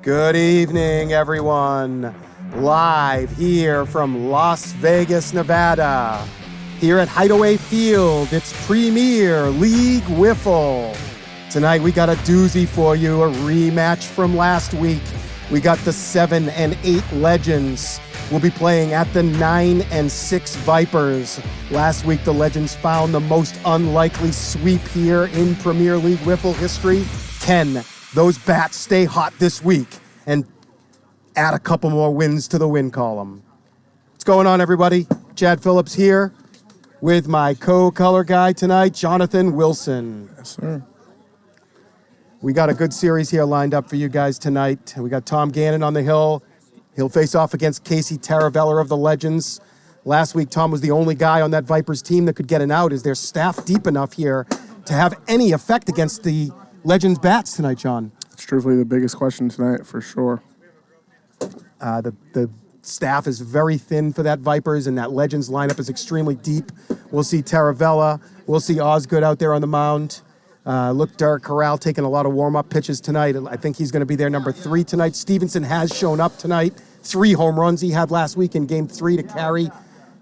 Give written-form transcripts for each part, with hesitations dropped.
Good evening, everyone. Live here from Las Vegas, Nevada. Here at Hideaway Field, it's Premier League Wiffle. Tonight we got a doozy for you, a rematch from last week. We got the 7 and 8 Legends. We'll be playing at the 9 and 6 Vipers. Last week, the Legends found the most unlikely sweep here in Premier League Wiffle history. Can those bats stay hot this week and add a couple more wins to the win column? What's going on, everybody? Chad Phillips here with my co-color guy tonight, Jonathan Wilson. Yes, sir. We got a good series here lined up for you guys tonight. We got Tom Gannon on the hill. He'll face off against Casey Taravella of the Legends. Last week, Tom was the only guy on that Vipers team that could get an out. Is their staff deep enough here to have any effect against the Legends bats tonight, John? It's truthfully the biggest question tonight, for sure. The staff is very thin for that Vipers, and that Legends lineup is extremely deep. We'll see Taravella. We'll see Osgood out there on the mound. Look, Derek Corral taking a lot of warm-up pitches tonight. I think he's going to be their number 3 tonight. Stevenson has shown up tonight. 3 home runs he had last week in Game 3 to carry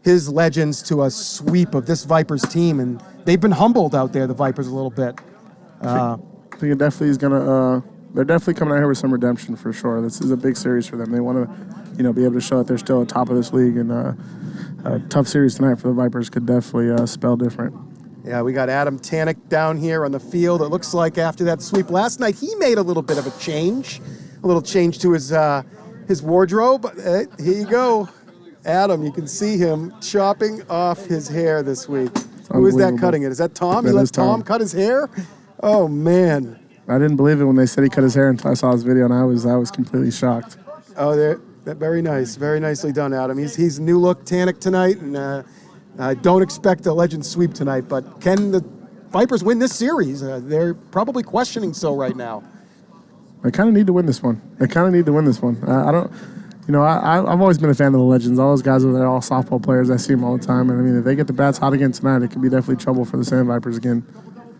his Legends to a sweep of this Vipers team, and they've been humbled out there, the Vipers, a little bit. I think it definitely is going to... they're definitely coming out here with some redemption, for sure. This is a big series for them. They want to, be able to show that they're still at top of this league, and a tough series tonight for the Vipers could definitely spell different. Yeah, we got Adam Tannick down here on the field. It looks like after that sweep last night, he made a little bit of a change to his wardrobe. Here you go. Adam, you can see him chopping off his hair this week. Who is that cutting it? Is that Tom? That He let is Tom. Tom cut his hair? Oh, man. I didn't believe it when they said he cut his hair until I saw his video, and I was completely shocked. Oh, very nice. Very nicely done, Adam. He's new look Tannick tonight, and I don't expect a Legend sweep tonight, but can the Vipers win this series? They're probably questioning so right now. They kind of need to win this one. I've always been a fan of the Legends. All those guys over there, all softball players. I see them all the time. And, if they get the bats hot again tonight, it could be definitely trouble for the Sandvipers again.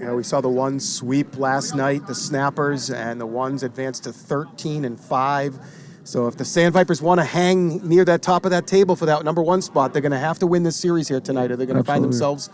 Yeah, we saw the ones sweep last night, the Snappers, and the ones advanced to 13 and 5. So if the Sandvipers want to hang near that top of that table for that number 1 spot, they're going to have to win this series here tonight, or they're going to find themselves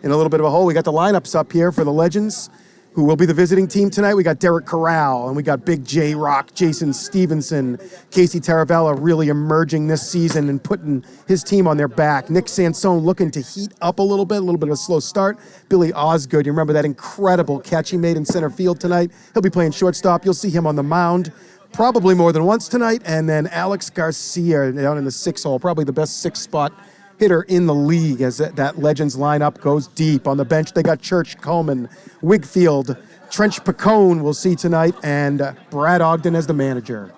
in a little bit of a hole. We got the lineups up here for the Legends, who will be the visiting team tonight. We got Derek Corral, and we got Big J Rock, Jason Stevenson, Casey Taravella really emerging this season and putting his team on their back. Nick Sansone looking to heat up a little bit of a slow start. Billy Osgood, you remember that incredible catch he made in center field tonight? He'll be playing shortstop. You'll see him on the mound probably more than once tonight. And then Alex Garcia down in the 6 hole, probably the best 6-spot hitter in the league as that Legends lineup goes deep. On the bench, they got Church, Coleman, Wigfield, Trench Pacone we'll see tonight, and Brad Ogden as the manager.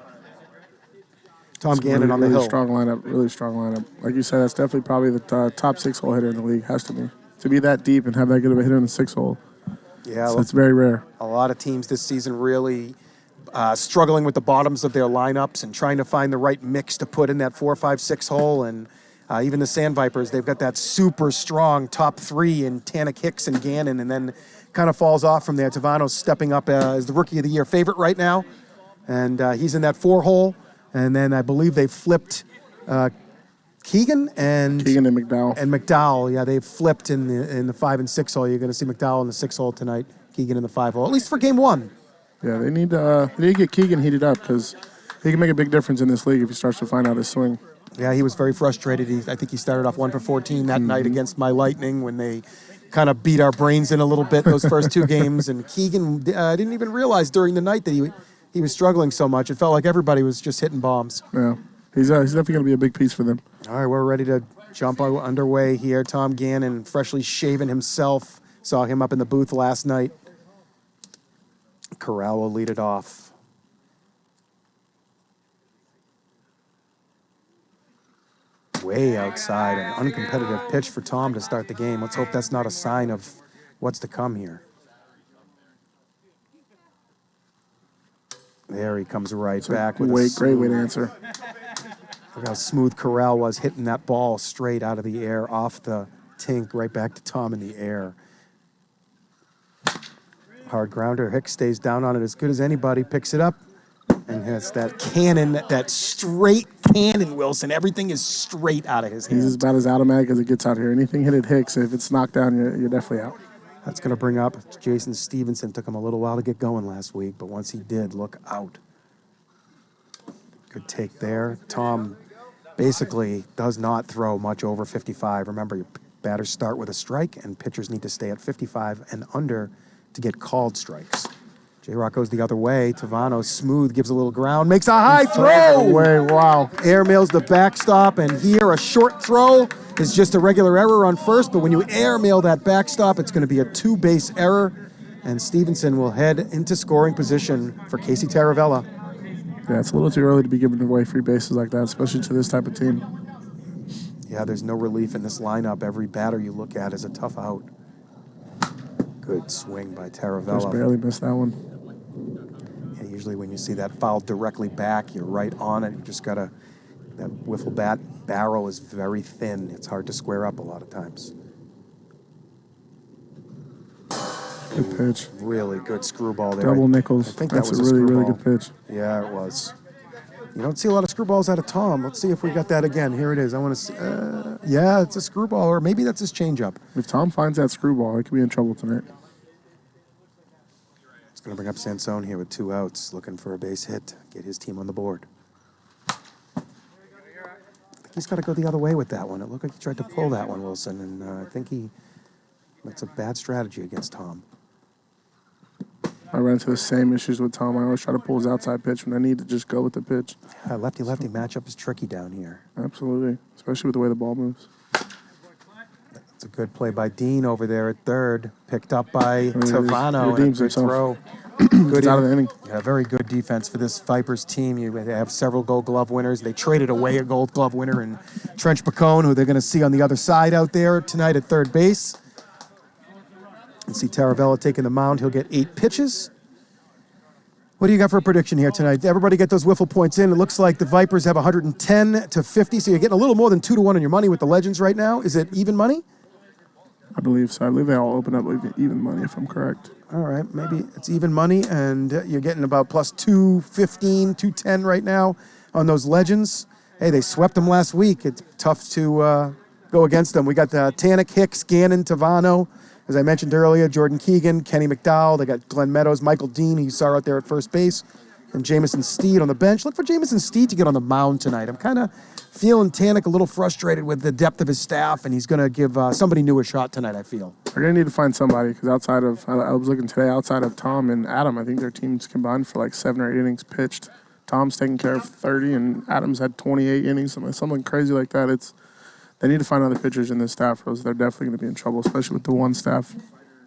Tom Gannon on the hill. Really strong lineup. Like you said, that's definitely probably the top 6-hole hitter in the league. Has to be. To be that deep and have that good of a hitter in the 6-hole. Yeah, so it's very rare. A lot of teams this season really struggling with the bottoms of their lineups and trying to find the right mix to put in that 4, 5, 6 hole. And even the Sandvipers, they've got that super strong top 3 in Tannick, Hicks, and Gannon, and then kind of falls off from there. Tavano's stepping up as the Rookie of the Year favorite right now, and he's in that 4 hole. And then I believe they flipped Keegan and McDowell. And McDowell, yeah, they've flipped in the 5 and 6 hole. You're going to see McDowell in the 6 hole tonight, Keegan in the 5 hole, at least for game 1. Yeah, they need to get Keegan heated up because he can make a big difference in this league if he starts to find out his swing. Yeah, he was very frustrated. I think he started off 1 for 14 that night against my Lightning when they kind of beat our brains in a little bit those first 2 games. And Keegan didn't even realize during the night that he was struggling so much. It felt like everybody was just hitting bombs. Yeah, he's definitely going to be a big piece for them. All right, we're ready to jump underway here. Tom Gannon, freshly shaven himself. Saw him up in the booth last night. Corral will lead it off. Way outside, an uncompetitive pitch for Tom to start the game. Let's hope that's not a sign of what's to come here. There he comes right back with a great way to answer. Look how smooth Corral was hitting that ball straight out of the air, off the tink, right back to Tom in the air. Hard grounder. Hicks stays down on it as good as anybody, picks it up, And has that cannon, that straight cannon, Wilson. Everything is straight out of his hand. He's about as automatic as it gets out here. Anything hit at Hicks, if it's knocked down, you're definitely out. That's going to bring up Jason Stevenson. Took him a little while to get going last week, but once he did, look out. Good take there. Tom basically does not throw much over 55. Remember, your batters start with a strike, and pitchers need to stay at 55 and under to get called strikes. J-Rock goes the other way. Tavano, smooth, gives a little ground, makes a high throw! Away, wow. Air mails the backstop, and here a short throw is just a regular error on first, but when you air mail that backstop, it's going to be a two-base error, and Stevenson will head into scoring position for Casey Taravella. Yeah, it's a little too early to be giving away free bases like that, especially to this type of team. Yeah, there's no relief in this lineup. Every batter you look at is a tough out. Good swing by Taravella. Just barely missed that one. And usually when you see that foul directly back, you're right on it. You just got to, that wiffle bat barrel is very thin. It's hard to square up a lot of times. Good pitch. Really good screwball there. Double nickels. I think that's that was a really, screwball. really good pitch. Yeah, it was. You don't see a lot of screwballs out of Tom. Let's see if we got that again. Here it is. I want to see. Yeah, it's a screwball, or maybe that's his changeup. If Tom finds that screwball, he could be in trouble tonight. It's going to bring up Sansone here with 2 outs, looking for a base hit, get his team on the board. I think he's got to go the other way with that one. It looked like he tried to pull that one, Wilson, and I think that's a bad strategy against Tom. I ran into the same issues with Tom. I always try to pull his outside pitch when I need to just go with the pitch. Yeah, lefty-lefty matchup is tricky down here. Absolutely, especially with the way the ball moves. It's a good play by Dean over there at third, picked up by Tavano. Redeems Good himself. throw. Good out of the inning. Yeah, very good defense for this Vipers team. They have several Gold Glove winners. They traded away a Gold Glove winner in Trench Pacone, who they're going to see on the other side out there tonight at third base. And see Taravella taking the mound. He'll get 8 pitches. What do you got for a prediction here tonight? Everybody get those wiffle points in. It looks like the Vipers have 110 to 50, so you're getting a little more than 2 to 1 on your money with the Legends right now. Is it even money? I believe so. I believe they all open up with even money, if I'm correct. All right, maybe it's even money, and you're getting about plus 215, 210 right now on those Legends. Hey, they swept them last week. It's tough to go against them. We got Tanek, Hicks, Gannon, Tavano. As I mentioned earlier, Jordan Keegan, Kenny McDowell. They got Glenn Meadows, Michael Dean, who you saw out there at first base, and Jamison Steed on the bench. Look for Jamison Steed to get on the mound tonight. I'm kind of feeling Tanek a little frustrated with the depth of his staff, and he's going to give somebody new a shot tonight, I feel. They're going to need to find somebody because outside of, I was looking today, outside of Tom and Adam, I think their teams combined for like 7 or 8 innings pitched. Tom's taking care of 30, and Adams had 28 innings, something crazy like that. They need to find other pitchers in this staff, or else they're definitely going to be in trouble, especially with the one staff.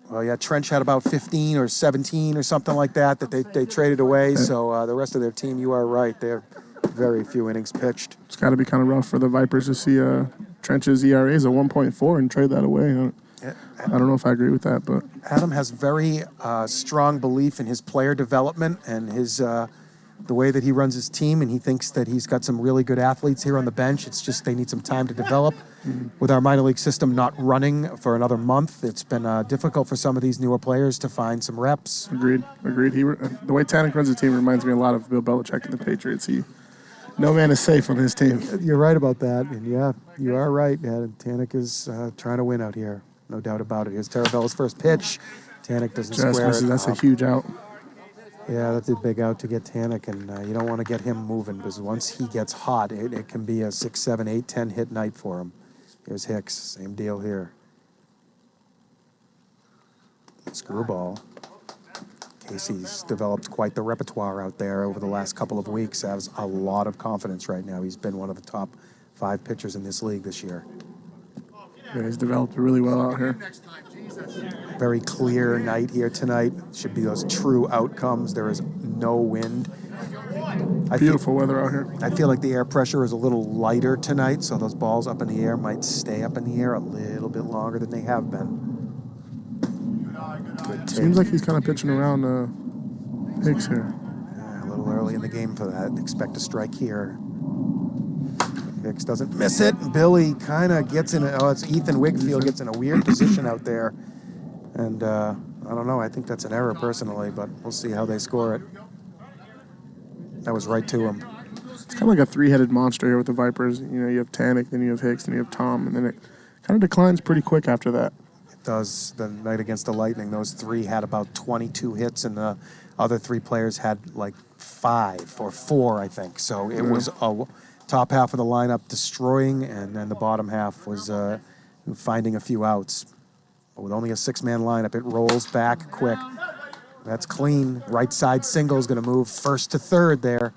Well, yeah, Trench had about 15 or 17 or something like that they traded away. Yeah. So the rest of their team, you are right, they're very few innings pitched. It's got to be kind of rough for the Vipers to see Trench's ERA is a 1.4 and trade that away. I don't know if I agree with that, but Adam has very strong belief in his player development and his the way that he runs his team, and he thinks that he's got some really good athletes here on the bench. It's just they need some time to develop. With our minor league system not running for another month, it's been difficult for some of these newer players to find some reps. Agreed. The way Tanek runs the team reminds me a lot of Bill Belichick and the Patriots. No man is safe on his team. You're right about that, and yeah, you are right. Tanek is trying to win out here, no doubt about it. Here's Taravella's first pitch. Tanek doesn't square it. That's a huge out. Yeah, that's a big out to get Tanek, and you don't want to get him moving because once he gets hot, it can be a 6, 7, 8, 10 hit night for him. Here's Hicks, same deal here. Screwball. Casey's developed quite the repertoire out there over the last couple of weeks. Has a lot of confidence right now. He's been one of the top 5 pitchers in this league this year. Yeah, he's developed really well out here. Very clear night here tonight. Should be those true outcomes. There is no wind. Beautiful weather out here. I feel like the air pressure is a little lighter tonight, so those balls up in the air might stay up in the air a little bit longer than they have been. Good take. Seems like he's kind of pitching around Hicks here. A little early in the game for that. Expect a strike here. Hicks doesn't miss it. Billy kind of gets in it's Ethan Wigfield gets in a weird position out there. And I don't know, I think that's an error personally, but we'll see how they score it. That was right to him. It's kind of like a three-headed monster here with the Vipers. You know, you have Tannick, then you have Hicks, then you have Tom, and then it kind of declines pretty quick after that. It does. The night against the Lightning, those three had about 22 hits, and the other three players had like 5 or 4, I think. So it was a top half of the lineup destroying, and then the bottom half was finding a few outs. But with only a 6-man lineup, it rolls back quick. That's clean. Right side single is going to move first to third there.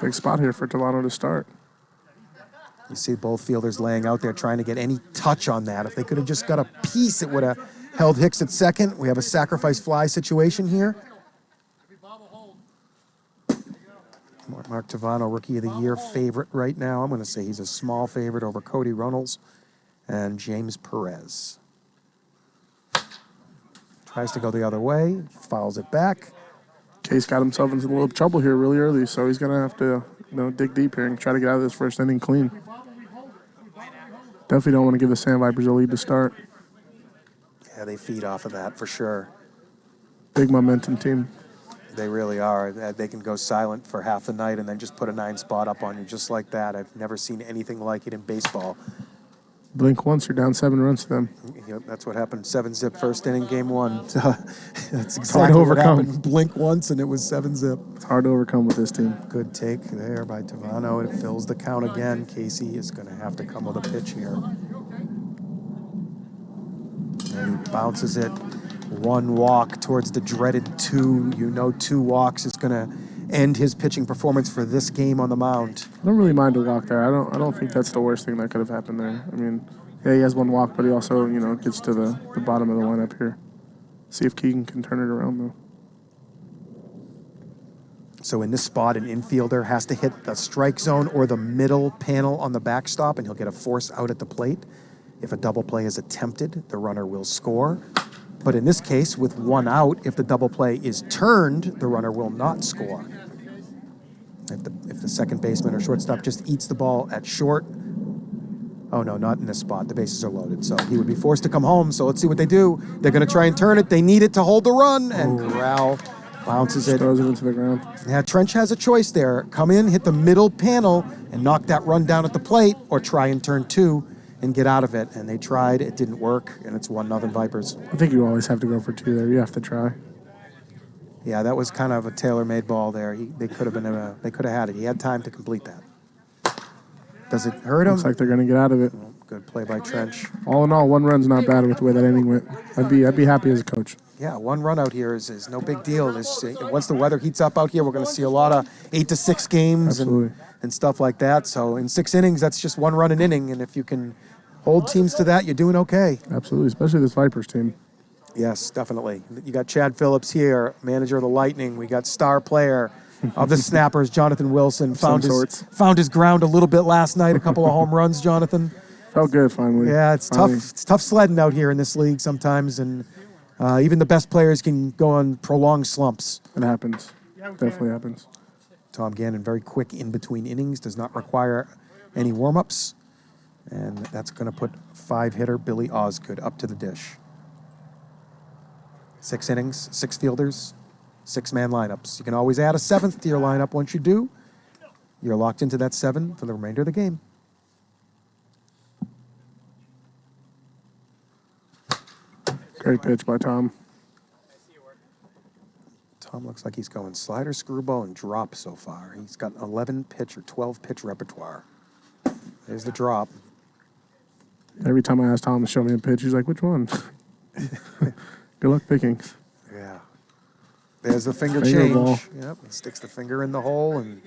Big spot here for Toronto to start. You see both fielders laying out there trying to get any touch on that. If they could have just got a piece, it would have held Hicks at second. We have a sacrifice fly situation here. Mark Tavano, Rookie of the Year favorite right now. I'm going to say he's a small favorite over Cody Runnels and James Perez. Tries to go the other way, fouls it back. Case got himself into a little trouble here really early, so he's going to have to dig deep here and try to get out of this first inning clean. Definitely don't want to give the Sandvipers a lead to start. Yeah, they feed off of that for sure. Big momentum team. They really are. They can go silent for half the night and then just put a 9 spot up on you just like that. I've never seen anything like it in baseball. Blink once, you're down 7 runs to them. Yep, that's what happened. 7-zip first inning, game 1. So that's hard to exactly what overcome. happened. Blink once and it was 7-zip. It's hard to overcome with this team. Good take there by Tavano. It fills the count again. Casey is going to have to come with a pitch here. And he bounces it. 1 walk towards the dreaded 2. You know 2 walks is going to end his pitching performance for this game on the mound. I don't really mind a walk there. I don't think that's the worst thing that could have happened there. I mean, yeah, he has 1 walk, but he also, gets to the bottom of the lineup here. See if Keegan can turn it around, though. So in this spot, an infielder has to hit the strike zone or the middle panel on the backstop, and he'll get a force out at the plate. If a double play is attempted, the runner will score. But in this case, with 1 out, if the double play is turned, the runner will not score. If the second baseman or shortstop just eats the ball at short, oh no, not in this spot. The bases are loaded, so he would be forced to come home. So let's see what they do. They're going to try and turn it. They need it to hold the run, and Corral bounces it. Throws it into the ground. Yeah, Trench has a choice there. Come in, hit the middle panel, and knock that run down at the plate, or try and turn 2 and get out of it. And they tried. It didn't work, and it's 1-0 Vipers. I think you always have to go for 2 there. You have to try. Yeah, that was kind of a tailor-made ball there. They could have they could have had it. He had time to complete that. Does it hurt him? Looks like they're going to get out of it. Well, good play by Trench. All in all, 1 run's not bad with the way that inning went. I'd be happy as a coach. Yeah, 1 run out here is no big deal. Once the weather heats up out here, we're going to see a lot of 8-6 games and stuff like that. So in 6 innings, that's just 1 run an inning, and if you can hold teams to that, you're doing okay. Absolutely, especially this Vipers team. Yes, definitely. You got Chad Phillips here, manager of the Lightning. We got star player of the Snappers, Jonathan Wilson. Found his ground a little bit last night. A couple of home runs, Jonathan. Felt good finally. Yeah, it's tough. It's tough sledding out here in this league sometimes, and even the best players can go on prolonged slumps. It happens. Definitely happens. Tom Gannon, very quick in between innings, does not require any warm-ups, and that's going to put 5-hitter Billy Osgood up to the dish. 6 innings, 6 fielders, 6-man lineups. You can always add a 7th to your lineup. Once you do, you're locked into that 7 for the remainder of the game. Great pitch by Tom. Tom looks like he's going slider, screwball, and drop so far. He's got 11 pitch or 12 pitch repertoire. There's the drop. Every time I ask Tom to show me a pitch, he's like, which one? Good luck picking. Yeah. There's the finger Ball. change. Yep. He sticks the finger in the hole and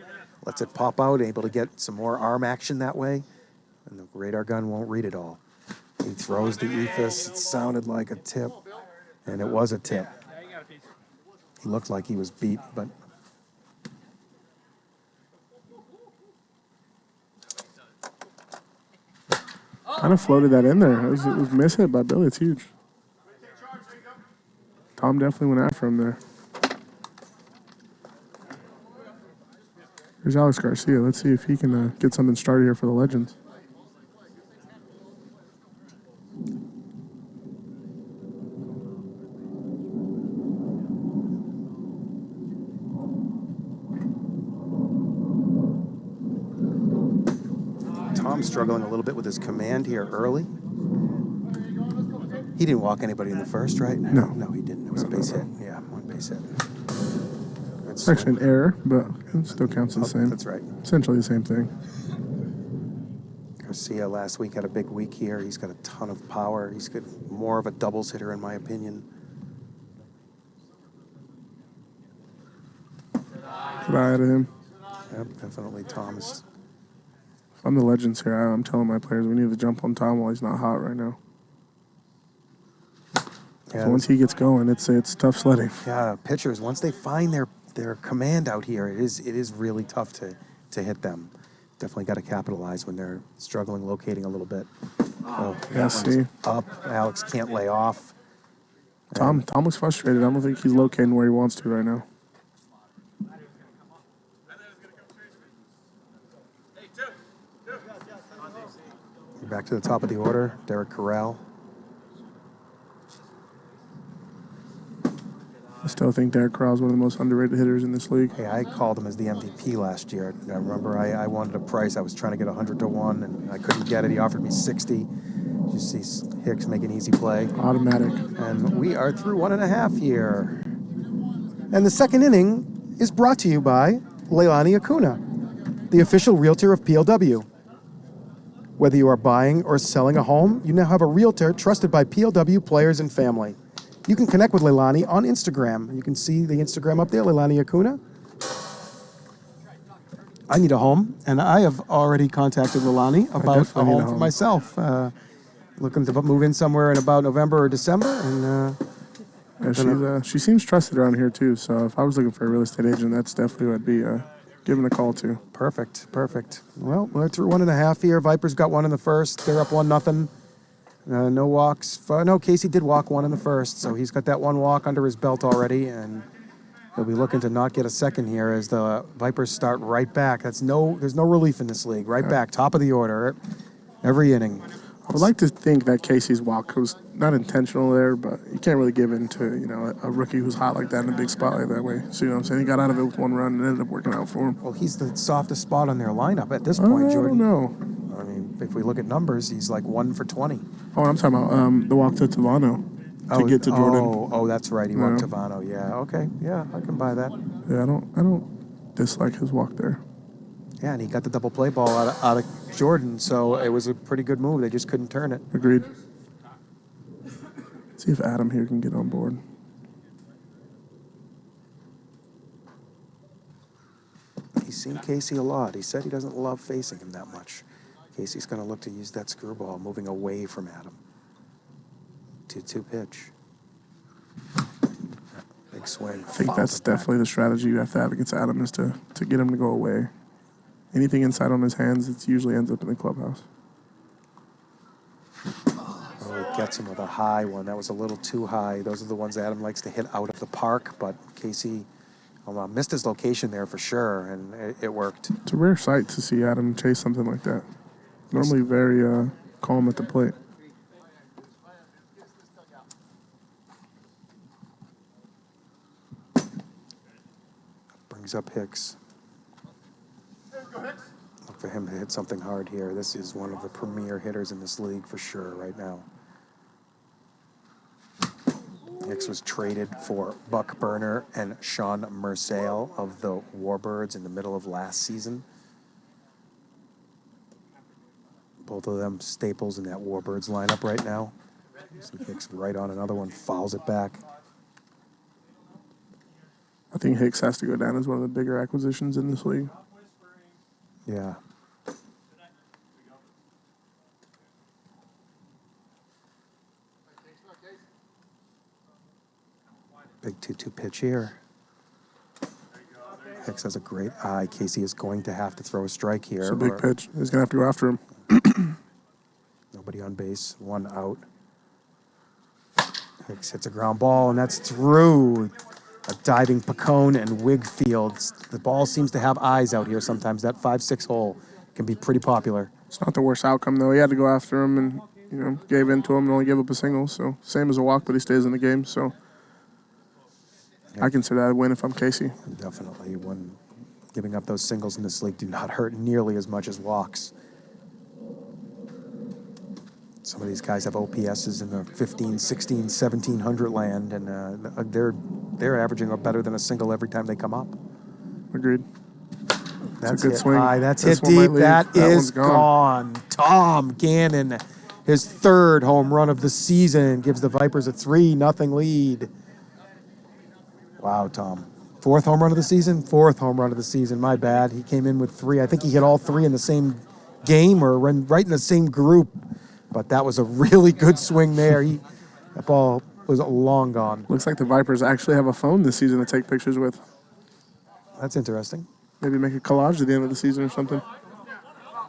lets it pop out, able to get some more arm action that way. And the radar gun won't read it all. He throws the ethos. It sounded like a tip, and it was a tip. He looked like he was beat, but kind of floated that in there. It was miss hit by Billy. It's huge. Tom definitely went after him there. Here's Alex Garcia. Let's see if he can get something started here for the Legends. Tom's struggling a little bit with his command here early. He didn't walk anybody in the first, right? No. No, he didn't. It was a base hit. Yeah, one base hit. It's actually an error, but it still counts as the same. That's right. Essentially the same thing. Garcia last week had a big week here. He's got a ton of power. He's got more of a doubles hitter, in my opinion. Good eye out of him. Yep, definitely Thomas. If I'm the Legends here, I'm telling my players we need to jump on Tom while he's not hot right now. Yeah, So once he gets going, it's tough sledding. Yeah, pitchers, once they find their command out here, it is really tough to hit them. Definitely got to capitalize when they're struggling locating a little bit. Oh, Yeah, see. Up. Alex can't lay off. Tom looks frustrated. I don't think he's locating where he wants to right now. Back to the top of the order, Derek Corral. I still think Derek Carl is one of the most underrated hitters in this league. Hey, I called him as the MVP last year. I remember I wanted a price. I was trying to get 100 to 1, and I couldn't get it. He offered me 60. You see Hicks make an easy play. Automatic. And we are through 1.5 here. And the second inning is brought to you by Leilani Acuna, the official realtor of PLW. Whether you are buying or selling a home, you now have a realtor trusted by PLW players and family. You can connect with Leilani on Instagram. You can see the Instagram up there, Leilani Acuna. I need a home, and I have already contacted Leilani about a home for myself. Looking to move in somewhere in about November or December. And yeah, she seems trusted around here, too. So if I was looking for a real estate agent, that's definitely who I'd be giving a call to. Perfect. Well, we're through 1.5 here. Vipers got one in the first. They're up 1-0. No walks. No, Casey did walk one in the first, so he's got that one walk under his belt already, and he'll be looking to not get a second here as the Vipers start right back. There's no relief in this league. Right back, top of the order, every inning. I would like to think that Casey's walk was not intentional there, but you can't really give in to a rookie who's hot like that in a big spot like that way. So you know what I'm saying? He got out of it with one run and it ended up working out for him. Well, he's the softest spot on their lineup at this point, Jordan. I don't know. I mean, if we look at numbers, he's like 1 for 20. Oh, I'm talking about the walk to Tavano to get to Jordan. Oh, that's right. He walked Tavano. Yeah. Okay. Yeah, I can buy that. Yeah, I don't dislike his walk there. Yeah, and he got the double play ball out of Jordan, so it was a pretty good move. They just couldn't turn it. Agreed. Let's see if Adam here can get on board. He's seen Casey a lot. He said he doesn't love facing him that much. Casey's going to look to use that screwball, moving away from Adam. 2-2 pitch. Big swing. I think that's definitely the strategy you have to have against Adam is to get him to go away. Anything inside on his hands, it usually ends up in the clubhouse. Oh, he gets him with a high one. That was a little too high. Those are the ones Adam likes to hit out of the park, but Casey missed his location there for sure, and it worked. It's a rare sight to see Adam chase something like that. Normally very calm at the plate. Brings up Hicks. Look for him to hit something hard here. This is one of the premier hitters in this league for sure right now. Hicks was traded for Buck Burner and Sean Mersale of the Warbirds in the middle of last season. Both of them staples in that Warbirds lineup right now. See Hicks right on another one, fouls it back. I think Hicks has to go down as one of the bigger acquisitions in this league. Yeah. Big 2-2 pitch here. Hicks has a great eye. Casey is going to have to throw a strike here. It's a big pitch. He's going to have to go after him. Nobody on base, one out. Hicks hits a ground ball, and that's through. A diving Pacone and Wigfield. The ball seems to have eyes out here sometimes. That 5-6 hole can be pretty popular. It's not the worst outcome, though. He had to go after him and, gave in to him and only gave up a single. So, same as a walk, but he stays in the game. So, yeah. I consider that a win if I'm Casey. Definitely. Giving up those singles in this league do not hurt nearly as much as walks. Some of these guys have OPSs in the 15, 16, 1700 land, and they're averaging better than a single every time they come up. Agreed. That's a good hit swing. high. That's This hit one might deep. leave. That That is one's gone. Tom Gannon, his 3rd home run of the season, gives the Vipers a 3-0 lead. Wow, Tom. 4th home run of the season? 4th home run of the season. My bad. He came in with 3. I think he hit all 3 in the same game or right in the same group. But that was a really good swing there. That ball was long gone. Looks like the Vipers actually have a phone this season to take pictures with. That's interesting. Maybe make a collage at the end of the season or something. I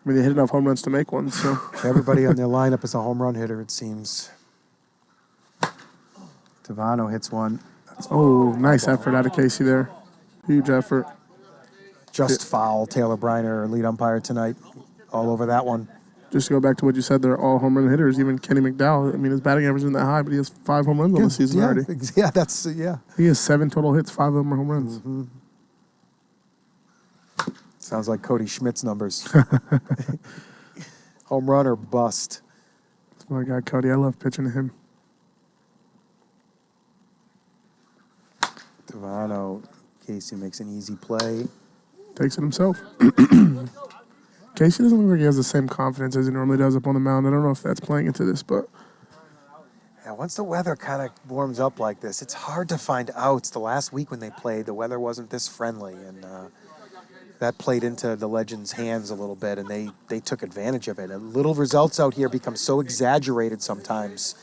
mean, they hit enough home runs to make one, so. Everybody on their lineup is a home run hitter, it seems. Tavano hits one. Oh, nice effort out of Casey there. Huge effort. Just foul. Taylor Briner, lead umpire tonight, all over that one. Just to go back to what you said, they're all home run hitters. Even Kenny McDowell, I mean, his batting average isn't that high, but he has 5 home runs on the season already. Yeah. He has 7 total hits, 5 of them are home runs. Mm-hmm. Sounds like Cody Schmidt's numbers. Home run or bust. That's my guy, Cody. I love pitching to him. Tavano, Casey makes an easy play. Takes it himself. Casey doesn't look like he has the same confidence as he normally does up on the mound. I don't know if that's playing into this, but. Yeah, once the weather kind of warms up like this, it's hard to find outs. The last week when they played, the weather wasn't this friendly, and that played into the Legends' hands a little bit, and they took advantage of it. And little results out here become so exaggerated sometimes.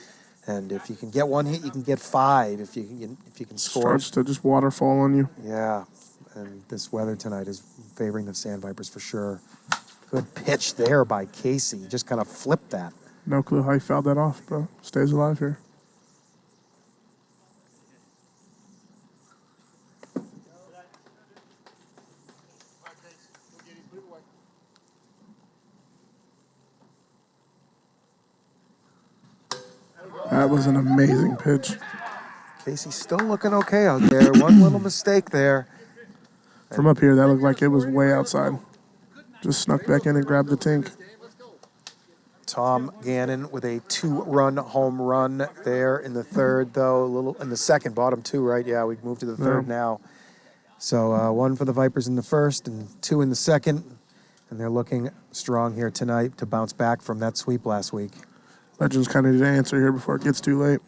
And if you can get 1 hit, you can get 5. If you can score. Starts to just waterfall on you. Yeah, and this weather tonight is favoring the Sandvipers for sure. Good pitch there by Casey. He just kind of flipped that. No clue how he fouled that off, bro. Stays alive here. That was an amazing pitch. Casey's still looking okay out there. One little mistake there. From up here, that looked like it was way outside. Just snuck back in and grabbed the tink. Tom Gannon with a 2-run home run there in the 3rd, though. In the 2nd, bottom 2, right? Yeah, we moved to the 3rd now. So 1 for the Vipers in the 1st and 2 in the 2nd. And they're looking strong here tonight to bounce back from that sweep last week. Legends kind of need to answer here before it gets too late.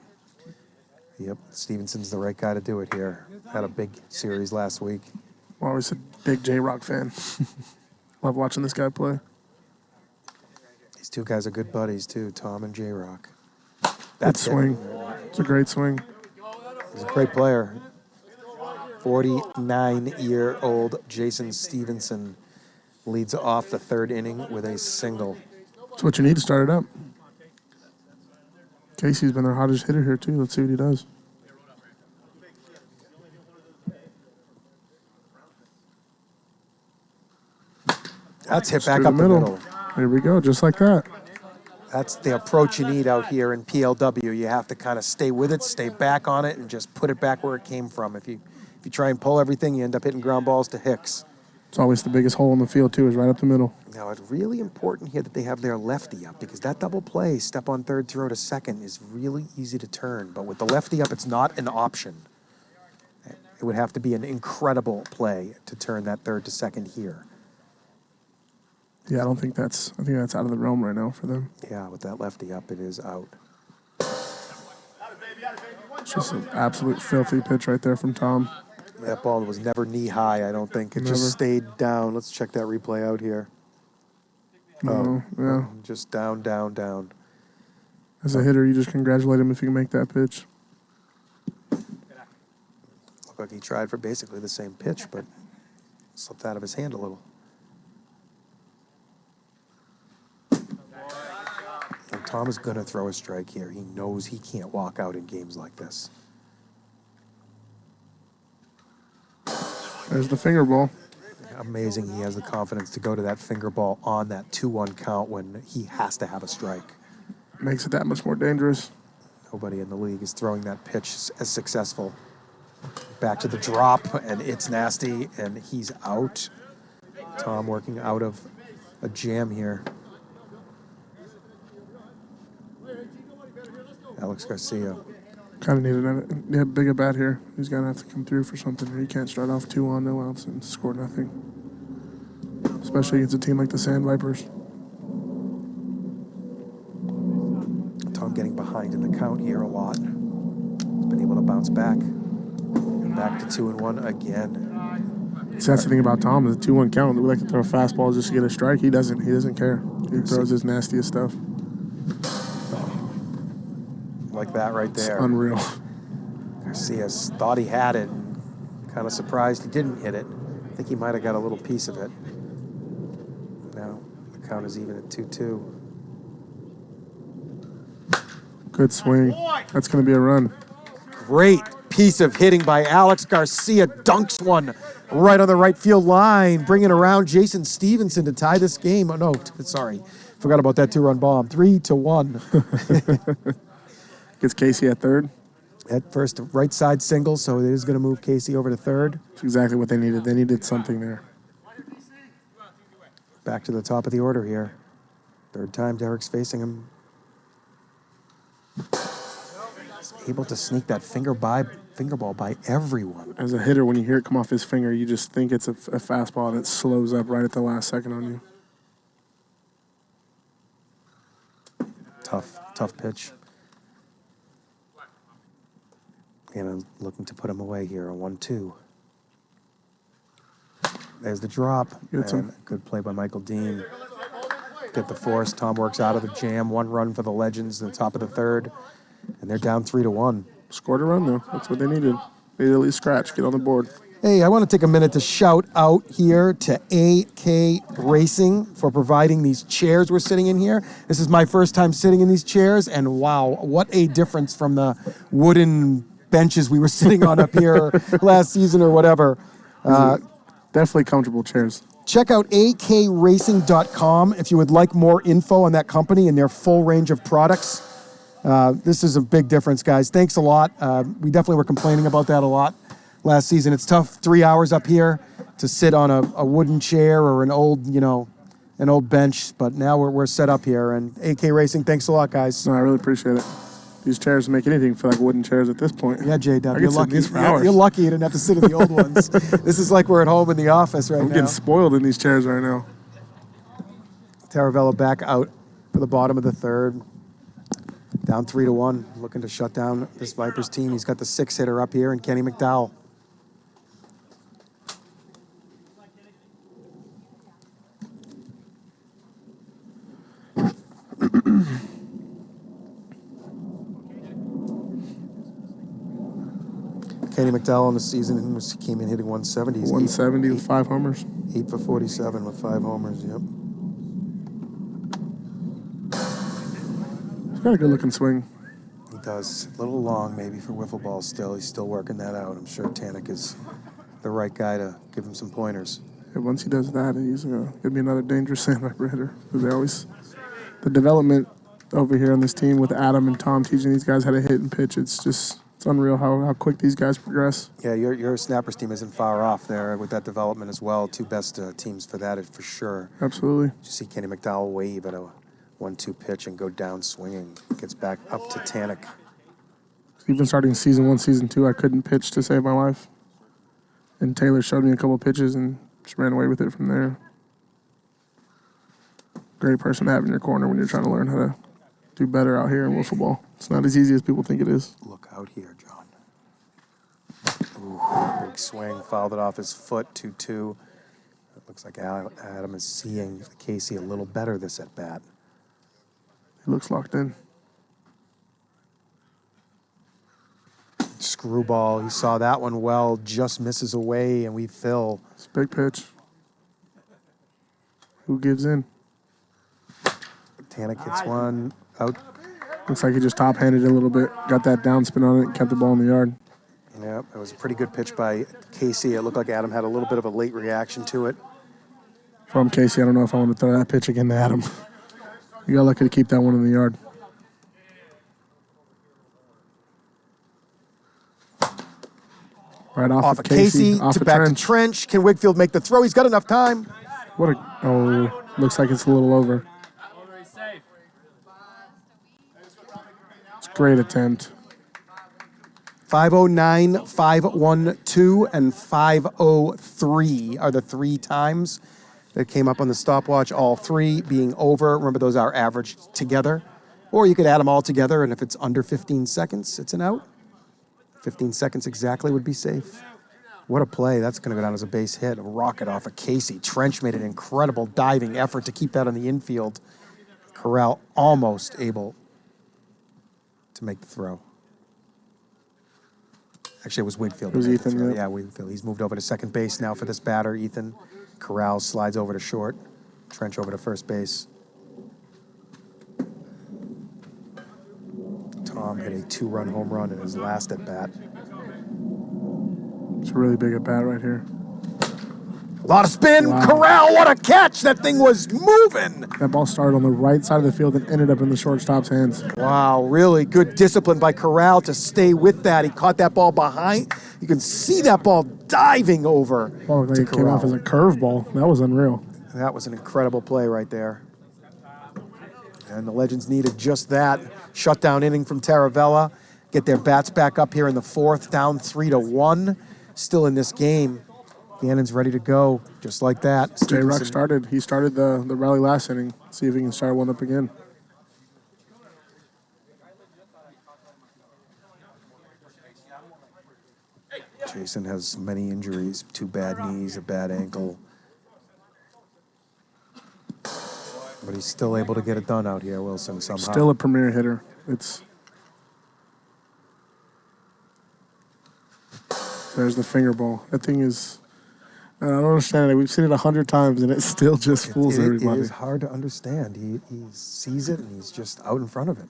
Yep, Stevenson's the right guy to do it here. Had a big series last week. I'm always a big J-Rock fan. Love watching this guy play. These 2 guys are good buddies, too, Tom and J-Rock. That swing. It's a great swing. He's a great player. 49-year-old Jason Stevenson leads off the 3rd inning with a single. That's what you need to start it up. Casey's been their hottest hitter here, too. Let's see what he does. That's hit back up the middle. There we go, just like that. That's the approach you need out here in PLW. You have to kind of stay with it, stay back on it, and just put it back where it came from. If you try and pull everything, you end up hitting ground balls to Hicks. It's always the biggest hole in the field, too, is right up the middle. Now, it's really important here that they have their lefty up because that double play, step on 3rd, throw to 2nd, is really easy to turn. But with the lefty up, it's not an option. It would have to be an incredible play to turn that 3rd to 2nd here. Yeah, I think that's out of the realm right now for them. Yeah, with that lefty up, it is out. It's just an absolute filthy pitch right there from Tom. That ball was never knee high, I don't think. It just stayed down. Let's check that replay out here. Yeah. Just down, down, down. As a hitter, you just congratulate him if you can make that pitch. Looked like he tried for basically the same pitch, but slipped out of his hand a little. And Tom is going to throw a strike here. He knows he can't walk out in games like this. There's the finger ball. Amazing he has the confidence to go to that finger ball on that 2-1 count when he has to have a strike. Makes it that much more dangerous. Nobody in the league is throwing that pitch as successful. Back to the drop, and it's nasty, and he's out. Tom working out of a jam here. Alex Garcia. Kind of needed a big at bat here. He's going to have to come through for something here. He can't start off 2-on, no outs, and score nothing. Especially against a team like the Sandvipers. Tom getting behind in the count here a lot. He's been able to bounce back. Back to 2-1 again. See, that's the thing about Tom is a 2-1 count. We like to throw fastballs just to get a strike. He doesn't care. He throws his nastiest stuff. Like that right there. It's unreal. Garcia thought he had it. Kind of surprised he didn't hit it. I think he might have got a little piece of it. Now the count is even at 2-2. Good swing. That's going to be a run. Great piece of hitting by Alex Garcia. Dunks one right on the right field line, bringing around Jason Stevenson to tie this game. Oh, no, sorry. Forgot about that 2-run bomb. 3-1. Gets Casey at third. At first, right side single, so it is going to move Casey over to third. That's exactly what they needed. They needed something there. Back to the top of the order here. Third time Derek's facing him. He's able to sneak that finger ball by everyone. As a hitter, when you hear it come off his finger, you just think it's a fastball that slows up right at the last second on you. Tough pitch. And I'm looking to put him away here. A 1-2. There's the drop. Good play by Michael Dean. Get the force. Tom works out of the jam. 1 run for the Legends in the top of the third. And they're down 3-1. Scored a run, though. That's what they needed. They needed at least scratch. Get on the board. Hey, I want to take a minute to shout out here to AK Racing for providing these chairs we're sitting in here. This is my first time sitting in these chairs, and wow, what a difference from the wooden benches we were sitting on up here last season or whatever. Definitely comfortable chairs. Check out akracing.com if you would like more info on that company and their full range of products. This is a big difference, guys. Thanks a lot. We definitely were complaining about that a lot last season. It's tough 3 hours up here to sit on a wooden chair or an old bench, but now we're set up here. And AK Racing, thanks a lot, guys. No, I really appreciate it. These chairs make anything feel like wooden chairs at this point. Yeah, J-Dub, you're lucky. You're lucky you didn't have to sit in the old ones. This is like we're at home in the office right now. I'm getting spoiled in these chairs right now. Taravella back out for the bottom of the third. Down 3-1, looking to shut down this Vipers team. He's got the 6-hitter up here, and Kenny McDowell. Kenny McDowell in the season came in hitting 170. 170 with 5 homers. 8 for 47 with 5 homers, yep. He's got a good-looking swing. He does. A little long maybe for wiffle ball still. He's still working that out. I'm sure Tanik is the right guy to give him some pointers. Yeah, once he does that, he's going to be another dangerous Sandviper hitter. The development over here on this team with Adam and Tom teaching these guys how to hit and pitch, it's unreal how quick these guys progress. Yeah, your Snappers team isn't far off there with that development as well. 2 best teams for that for sure. Absolutely. You see Kenny McDowell wave at a 1-2 pitch and go down swinging. Gets back up to Tanik. Even starting season 1, season 2, I couldn't pitch to save my life. And Taylor showed me a couple pitches and just ran away with it from there. Great person to have in your corner when you're trying to learn how to do better out here in wiffle ball. It's not as easy as people think it is. Look out here, John. Ooh, big swing, fouled it off his foot, 2-2. It looks like Adam is seeing Casey a little better this at-bat. He looks locked in. Screwball, he saw that one well, just misses away, and we fill. It's a big pitch. Who gives in? Tanik hits one out. Looks like he just top-handed it a little bit, got that downspin on it, and kept the ball in the yard. Yeah, it was a pretty good pitch by Casey. It looked like Adam had a little bit of a late reaction to it. If I'm Casey, I don't know if I want to throw that pitch again to Adam. You got lucky to keep that one in the yard. Right off of Casey off to back to Trench. Can Wigfield make the throw? He's got enough time. Looks like it's a little over. It's Great attempt. 509, 512, and 503 are the 3 times that came up on the stopwatch, all 3 being over. Remember, those are averaged together. Or you could add them all together, and if it's under 15 seconds, it's an out. 15 seconds exactly would be safe. What a play. That's going to go down as a base hit. A rocket off of Casey. Trench made an incredible diving effort to keep that on the infield. Corral almost able to make the throw. Actually, it was Wigfield. It was Ethan, yeah, Wigfield. He's moved over to second base now for this batter, Ethan. Corral slides over to short. Trench over to first base. Tom hit a 2-run home run in his last at-bat. It's a really big at-bat right here. A lot of spin. Wow. Corral, what a catch. That thing was moving. That ball started on the right side of the field and ended up in the shortstop's hands. Wow, really good discipline by Corral to stay with that. He caught that ball behind. You can see that ball diving over. Oh, like it came off as a curveball. That was unreal. That was an incredible play right there. And the Legends needed just that. Shutdown inning from Taravella. Get their bats back up here in the 4th, down 3-1. Still in this game. Gannon's ready to go, just like that. J-Rock started. He started the rally last inning. See if he can start one up again. Jason has many injuries, 2 bad knees, a bad ankle. But he's still able to get it done out here, Wilson, somehow. Still a premier hitter. There's the finger ball. That thing is... I don't understand it. We've seen it 100 times, and it still just fools everybody. It is hard to understand. He sees it, and he's just out in front of it.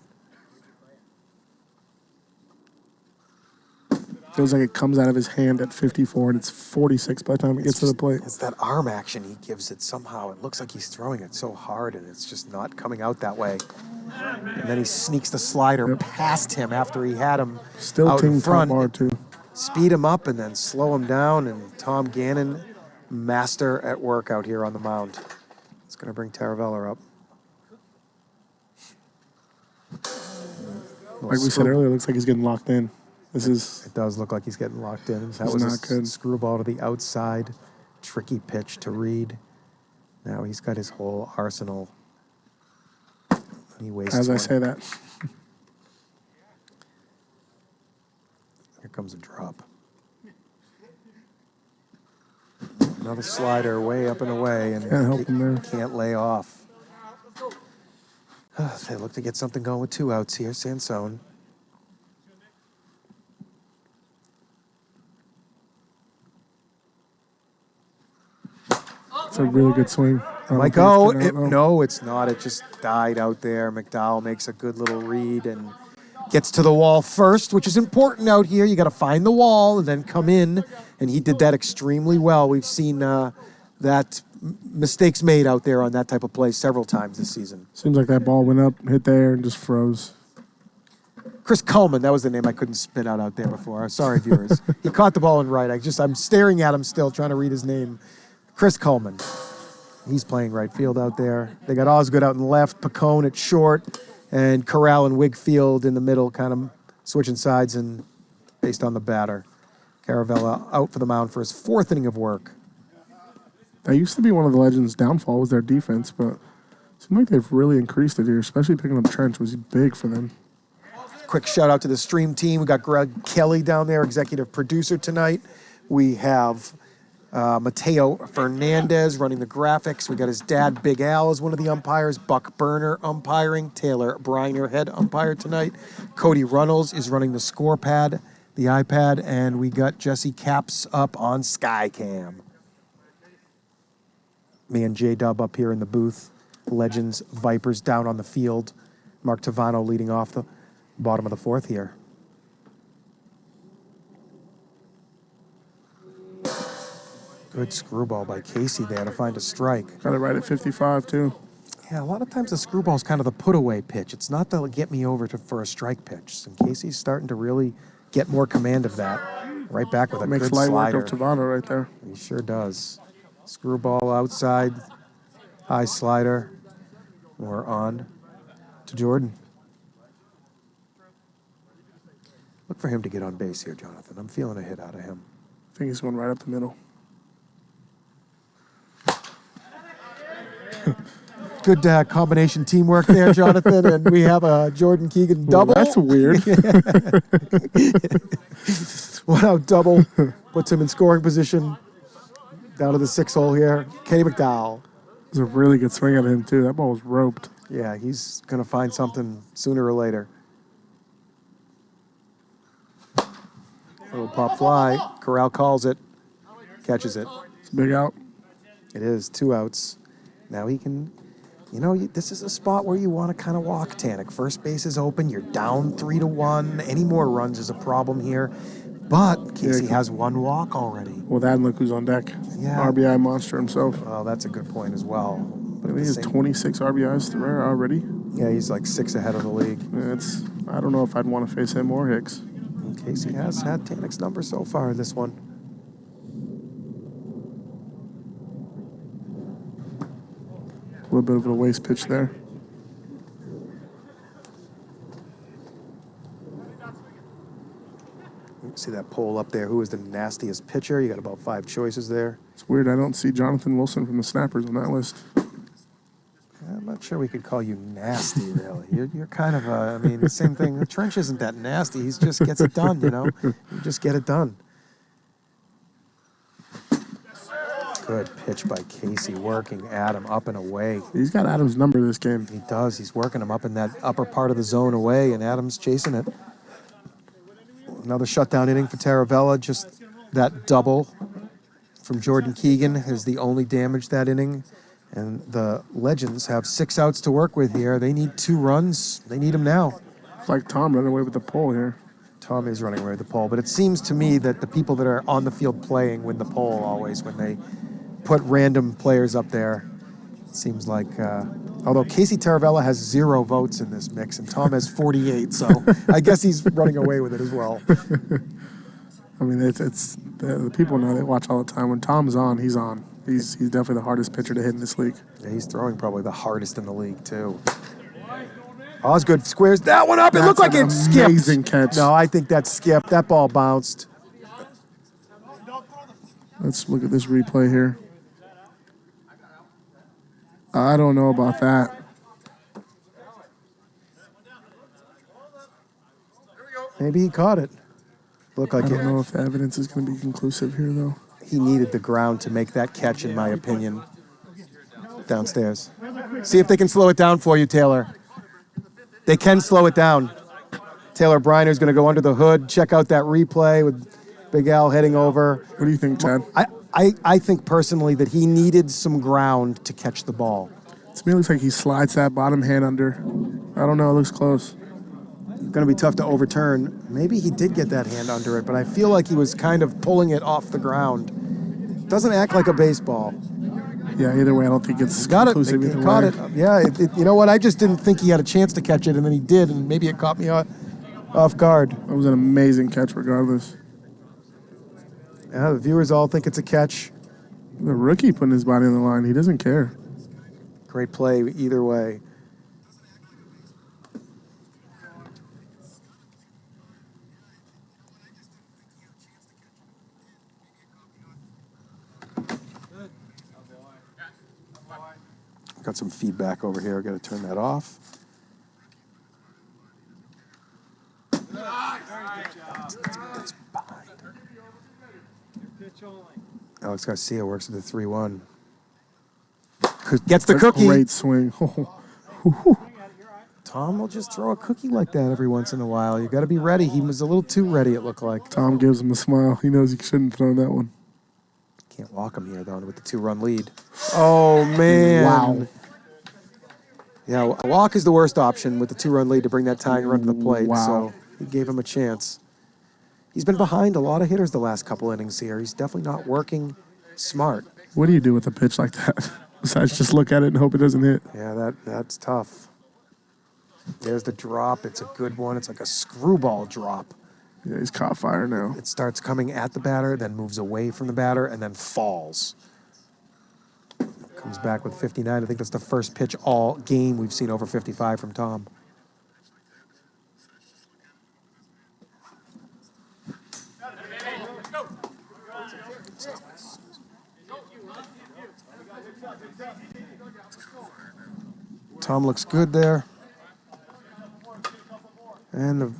Feels like it comes out of his hand at 54, and it's 46 by the time it gets to the plate. It's that arm action he gives it somehow. It looks like he's throwing it so hard, and it's just not coming out that way. And then he sneaks the slider past him after he had him still out in front. Top bar too. Speed him up and then slow him down, and Tom Gannon, master at work out here on the mound. It's going to bring Taravella up. Like we said earlier, it looks like he's getting locked in. It does look like he's getting locked in. That was not good. Screwball to the outside. Tricky pitch to read. Now he's got his whole arsenal. He wastes As I say that. Here comes a drop. Another slider way up and away, and can't help him there. Can't lay off. They look to get something going with 2 outs here. Sansone. It's a really good swing. Like, no, it's not. It just died out there. McDowell makes a good little read and gets to the wall first, which is important out here. You got to find the wall and then come in, and he did that extremely well. We've seen that mistakes made out there on that type of play several times this season. Seems like that ball went up, hit there, and just froze. Chris Coleman, that was the name I couldn't spit out there before. Sorry, viewers. He caught the ball in right. I'm staring at him still, trying to read his name. Chris Coleman. He's playing right field out there. They got Osgood out in left, Pacone at short, and Corral and Wigfield in the middle, kind of switching sides and based on the batter. Caravella out for the mound for his 4th inning of work. That used to be one of the Legends' downfall was their defense, but it seems like they've really increased it here, especially picking up Trench was big for them. Quick shout out to the stream team. We got Greg Kelly down there, executive producer tonight. We have Mateo Fernandez running the graphics. We got his dad, Big Al, as one of the umpires. Buck Burner umpiring. Taylor Briner, head umpire tonight. Cody Runnels is running the score pad, the iPad, and we got Jesse Caps up on Skycam. Me and J-Dub up here in the booth. Legends Vipers down on the field. Mark Tavano leading off the bottom of the 4th here. Good screwball by Casey there to find a strike. Got it right at 55, too. Yeah, a lot of times the screwball is kind of the put-away pitch. It's not the get me over for a strike pitch. And Casey's starting to really get more command of that. Right back with a good slider. Makes light work of Tavano right there. He sure does. Screwball outside, high slider. We're on to Jordan. Look for him to get on base here, Jonathan. I'm feeling a hit out of him. I think he's going right up the middle. Good combination teamwork there, Jonathan. And we have a Jordan Keegan double. Well, that's weird. 1-out double. Puts him in scoring position. Down to the 6 hole here. Kenny McDowell. It was a really good swing at him, too. That ball was roped. Yeah, he's going to find something sooner or later. Little pop fly. Corral calls it. Catches it. It's a big out. It is 2 outs. Now he can, this is a spot where you want to kind of walk Tanek. First base is open. You're down 3-1. Any more runs is a problem here. But Casey has 1 walk already. Well, that and look who's on deck. Yeah. RBI monster himself. Well, that's a good point as well. I think he has 26 RBIs already. Yeah, he's like 6 ahead of the league. I don't know if I'd want to face him or Hicks. And Casey has had Tanek's number so far in this one. A little bit of a waste pitch there. See that poll up there? Who is the nastiest pitcher? You got about 5 choices there. It's weird. I don't see Jonathan Wilson from the Snappers on that list. I'm not sure we could call you nasty, really. You're kind of the same thing. The Trench isn't that nasty. He just gets it done, You just get it done. Good pitch by Casey, working Adam up and away. He's got Adam's number this game. He does. He's working him up in that upper part of the zone away, and Adam's chasing it. Another shutdown inning for Taravella. Just that double from Jordan Keegan is the only damage that inning. And the Legends have 6 outs to work with here. They need 2 runs. They need them now. It's like Tom running away with the pole here. Tom is running away with the pole, but it seems to me that the people that are on the field playing win the pole always when they put random players up there. It seems like, although Casey Taravella has 0 votes in this mix, and Tom has 48, so I guess he's running away with it as well. I mean, it's the people know, they watch all the time. When Tom's on, he's on. He's definitely the hardest pitcher to hit in this league. Yeah, he's throwing probably the hardest in the league, too. Osgood squares that one up. It looked like it skipped. Amazing catch. No, I think that skipped. That ball bounced. Let's look at this replay here. I don't know about that. Maybe he caught it. Looked like I don't know if the evidence is going to be conclusive here, though. He needed the ground to make that catch, in my opinion. Downstairs. See if they can slow it down for you, Taylor. They can slow it down. Taylor Briner's going to go under the hood, check out that replay with Big Al heading over. What do you think, Chad? I think personally that he needed some ground to catch the ball. To me, it looks like he slides that bottom hand under. I don't know. It looks close. Going to be tough to overturn. Maybe he did get that hand under it, but I feel like he was kind of pulling it off the ground. Doesn't act like a baseball. Yeah, either way, I don't think it's got conclusive it. either He caught way. it. Yeah, you know what? I just didn't think he had a chance to catch it, and then he did, and maybe it caught me off guard. That was an amazing catch regardless. Yeah, the viewers all think it's a catch. The rookie putting his body on the line. He doesn't care. Great play either way. Got some feedback over here. Got to turn that off. It's behind. Alex Garcia works at the 3-1. Gets the cookie. Great swing. Tom will just throw a cookie like that every once in a while. You got to be ready. He was a little too ready, it looked like. Tom gives him a smile. He knows he shouldn't throw that one. Can't walk him here, though, with the 2-run lead. Oh, man. Wow. Yeah, a walk is the worst option with the 2-run lead to bring that tying run to the plate. Wow. So he gave him a chance. He's been behind a lot of hitters the last couple innings here. He's definitely not working smart. What do you do with a pitch like that? Besides just look at it and hope it doesn't hit. Yeah, that's tough. There's the drop. It's a good one. It's like a screwball drop. Yeah, he's caught fire now. It starts coming at the batter, then moves away from the batter, and then falls. Comes back with 59. I think that's the first pitch all game we've seen over 55 from Tom. Tom looks good there. And the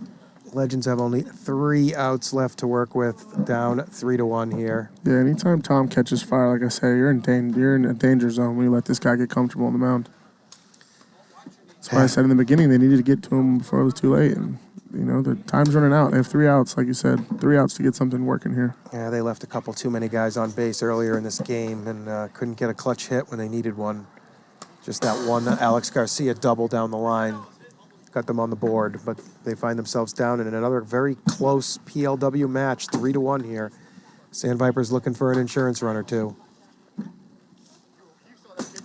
Legends have only 3 outs left to work with, down 3-1 here. Yeah, anytime Tom catches fire, like I say, you're in a danger zone when you let this guy get comfortable on the mound. That's why I said in the beginning they needed to get to him before it was too late. And, you know, the time's running out. They have 3 outs, like you said. 3 outs to get something working here. Yeah, they left a couple too many guys on base earlier in this game and couldn't get a clutch hit when they needed one. Just that one Alex Garcia double down the line got them on the board, but they find themselves down in another very close PLW match, 3-1 here. Sandvipers looking for an insurance run or two.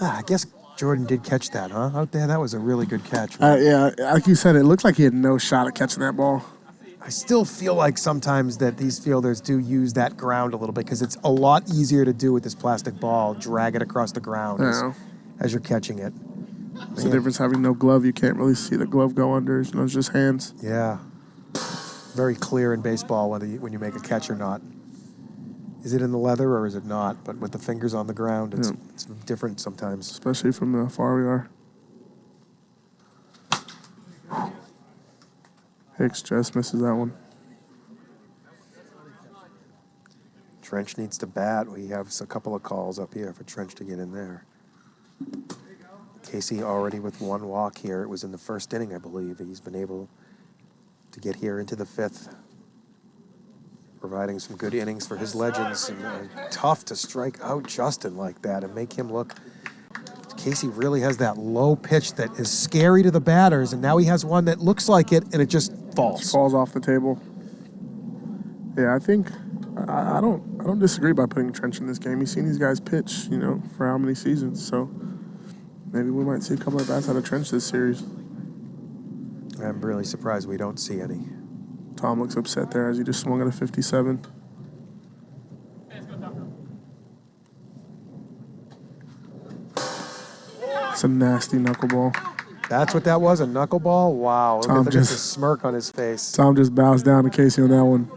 I guess Jordan did catch that, huh? Out there, that was a really good catch. Yeah, like you said, it looked like he had no shot at catching that ball. I still feel like sometimes that these fielders do use that ground a little bit because it's a lot easier to do with this plastic ball, drag it across the ground as you're catching it. It's the difference having no glove. You can't really see the glove go under. You know, it's just hands. Yeah. Very clear in baseball when you make a catch or not. Is it in the leather or is it not? But with the fingers on the ground, it's different sometimes. Especially from how far we are. Hicks just misses that one. Trench needs to bat. We have a couple of calls up here for Trench to get in there. Casey already with 1 walk here. It was in the first inning, I believe. He's been able to get here into the 5th, providing some good innings for his Legends. And tough to strike out Justin like that and make him look. Casey really has that low pitch that is scary to the batters, and now he has one that looks like it, and it just falls. It falls off the table. Yeah, I think I don't disagree by putting Trench in this game. You've seen these guys pitch, you know, for how many seasons, so maybe we might see a couple of bats out of Trench this series. I'm really surprised we don't see any. Tom looks upset there as he just swung at a 57. It's a nasty knuckleball. That's what that was, a knuckleball? Wow, look at the smirk on his face. Tom just bows down to Casey on that one.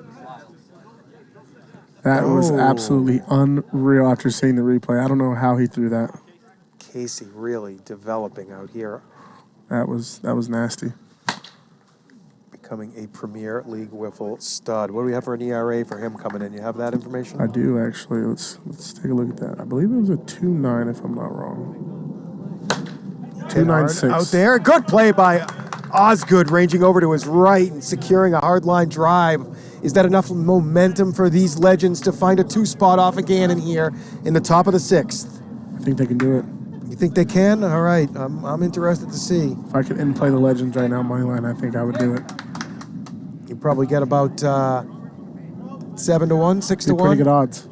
That was absolutely unreal after seeing the replay. I don't know how he threw that. Casey really developing out here. That was nasty. Becoming a Premier League WIFFLE stud. What do we have for an ERA for him coming in? You have that information? I do, actually. Let's take a look at that. I believe it was a 2.9 if I'm not wrong. 2.96. Out there. Good play by Osgood, ranging over to his right and securing a hard line drive. Is that enough momentum for these Legends to find a 2-spot off again in here in the top of the 6th? I think they can do it. You think they can? All right. I'm interested to see. If I could in-play the Legends right now, money line, I think I would do it. You probably get about 7-1, 6-1. Pretty good odds.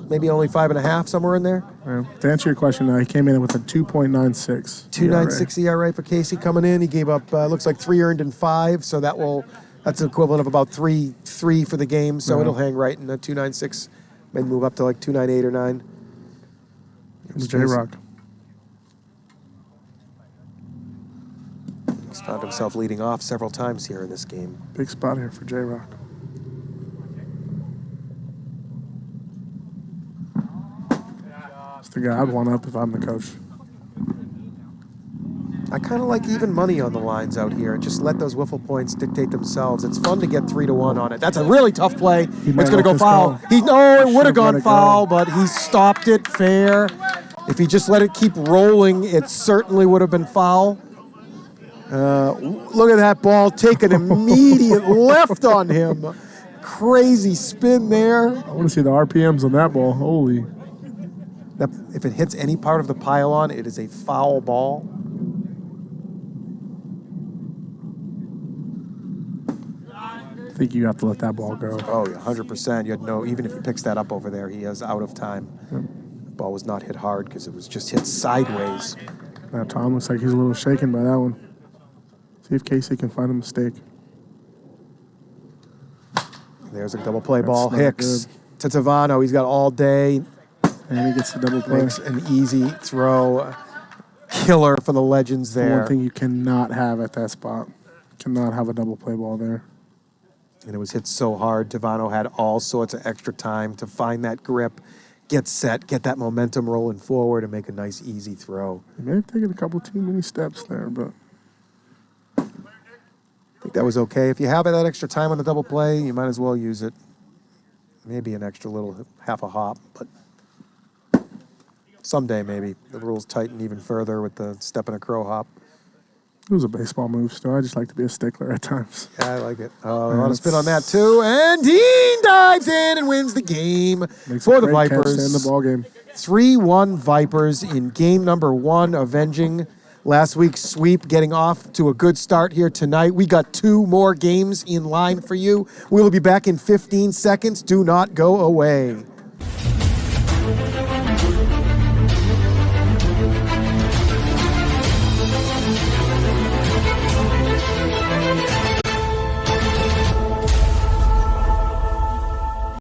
Maybe only 5.5, somewhere in there. Yeah. To answer your question, he came in with a 2.96. 2.96 ERA for Casey coming in. He gave up looks like 3 earned and 5, so that's the equivalent of about 3 for the game. So it'll hang right in the 2.96, maybe move up to like 2.98 or 9. It's J-Rock. He's found himself leading off several times here in this game. Big spot here for J-Rock. It's the guy I'd want up if I'm the coach. I kind of like even money on the lines out here. Just let those wiffle points dictate themselves. It's fun to get 3-1 on it. That's a really tough play. It's going to go foul. It would have gone foul, but he stopped it fair. If he just let it keep rolling, it certainly would have been foul. Look at that ball. Take an immediate left on him. Crazy spin there. I want to see the RPMs on that ball. Holy. If it hits any part of the pylon, it is a foul ball. I think you have to let that ball go. Oh, yeah, 100%. You had even if he picks that up over there, he is out of time. Yep. The ball was not hit hard because it was just hit sideways. Now Tom looks like he's a little shaken by that one. See if Casey can find a mistake. There's a double play ball. Hicks to Tavano. He's got all day. And he gets the double play. Makes an easy throw. Killer for the Legends there. One thing you cannot have at that spot. Cannot have a double play ball there. And it was hit so hard. Tavano had all sorts of extra time to find that grip get set, get that momentum rolling forward, and make a nice, easy throw. He may have taken a couple too many steps there, but I think that was okay. If you have that extra time on the double play, you might as well use it. Maybe an extra little half a hop, but someday maybe the rules tighten even further with the step and a crow hop. it was a baseball move still. I just like to be a stickler at times. Yeah, I like it. A lot of spin on that too, and Dean dives in and wins the game for the Vipers. In the ball game. 3-1 Vipers in game number 1, avenging last week's sweep, getting off to a good start here tonight. We got 2 more games in line for you. We will be back in 15 seconds. Do not go away.